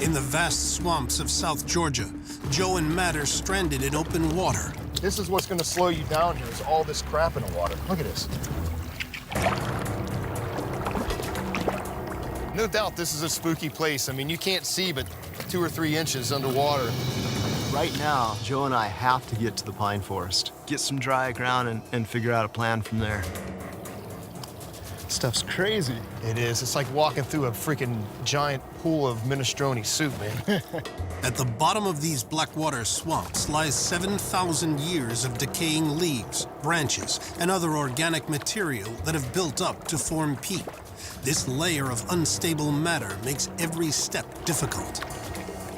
In the vast swamps of South Georgia, Joe and Matt are stranded in open water. This is what's gonna slow you down here, is all this crap in the water. Look at this. No doubt this is a spooky place. I mean, you can't see but 2 or 3 inches underwater. Right now, Joe and I have to get to the pine forest, get some dry ground, and figure out a plan from there. Stuff's crazy. It is. It's like walking through a freaking giant pool of minestrone soup, man. At the bottom of these blackwater swamps lies 7,000 years of decaying leaves, branches, and other organic material that have built up to form peat. This layer of unstable matter makes every step difficult.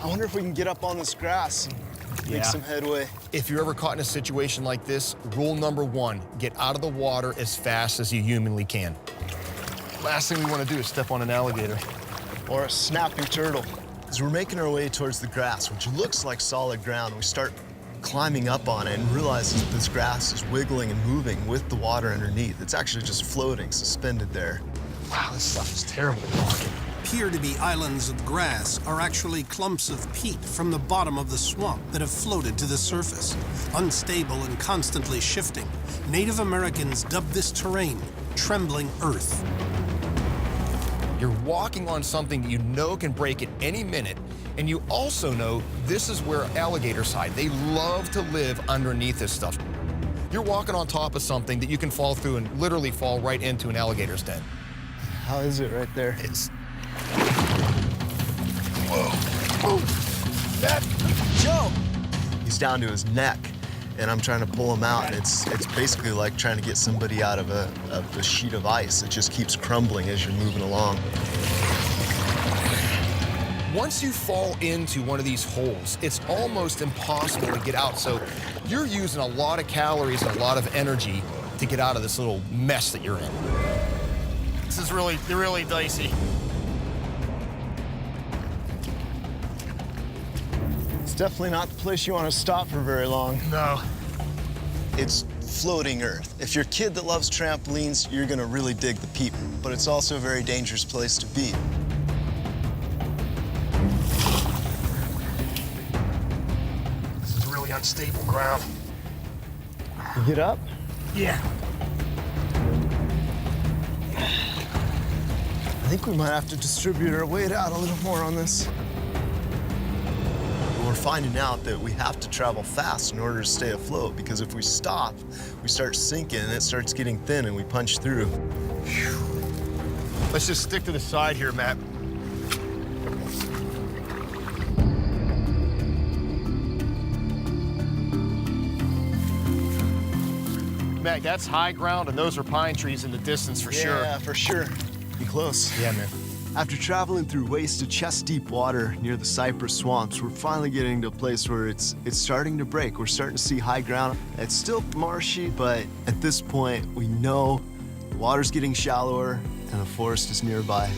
I wonder if we can get up on this grass and make some headway. If you're ever caught in a situation like this, rule number 1, get out of the water as fast as you humanly can. Last thing we want to do is step on an alligator. Or a snapping turtle. As we're making our way towards the grass, which looks like solid ground, we start climbing up on it and realize that this grass is wiggling and moving with the water underneath. It's actually just floating, suspended there. Wow, this stuff is terrible. Appear to be islands of grass are actually clumps of peat from the bottom of the swamp that have floated to the surface. Unstable and constantly shifting, Native Americans dubbed this terrain Trembling Earth. You're walking on something you know can break at any minute, and you also know this is where alligators hide. They love to live underneath this stuff. You're walking on top of something that you can fall through and literally fall right into an alligator's den. How is it right there? It's... Whoa. Oh, that... Joe! He's down to his neck, and I'm trying to pull him out. And it's basically like trying to get somebody out of a sheet of ice. It just keeps crumbling as you're moving along. Once you fall into one of these holes, it's almost impossible to get out. So you're using a lot of calories and a lot of energy to get out of this little mess that you're in. This is really dicey. It's definitely not the place you want to stop for very long. No. It's floating earth. If you're a kid that loves trampolines, you're gonna really dig the peat, but it's also a very dangerous place to be. This is really unstable ground. You get up? Yeah. I think we might have to distribute our weight out a little more on this. We're finding out that we have to travel fast in order to stay afloat, because if we stop, we start sinking and it starts getting thin and we punch through. Whew. Let's just stick to the side here, Matt. Matt, that's high ground and those are pine trees in the distance for sure. Yeah, for sure. Be close. Yeah, man. After traveling through waist to chest-deep water near the cypress swamps, we're finally getting to a place where it's starting to break. We're starting to see high ground. It's still marshy, but at this point, we know the water's getting shallower and the forest is nearby.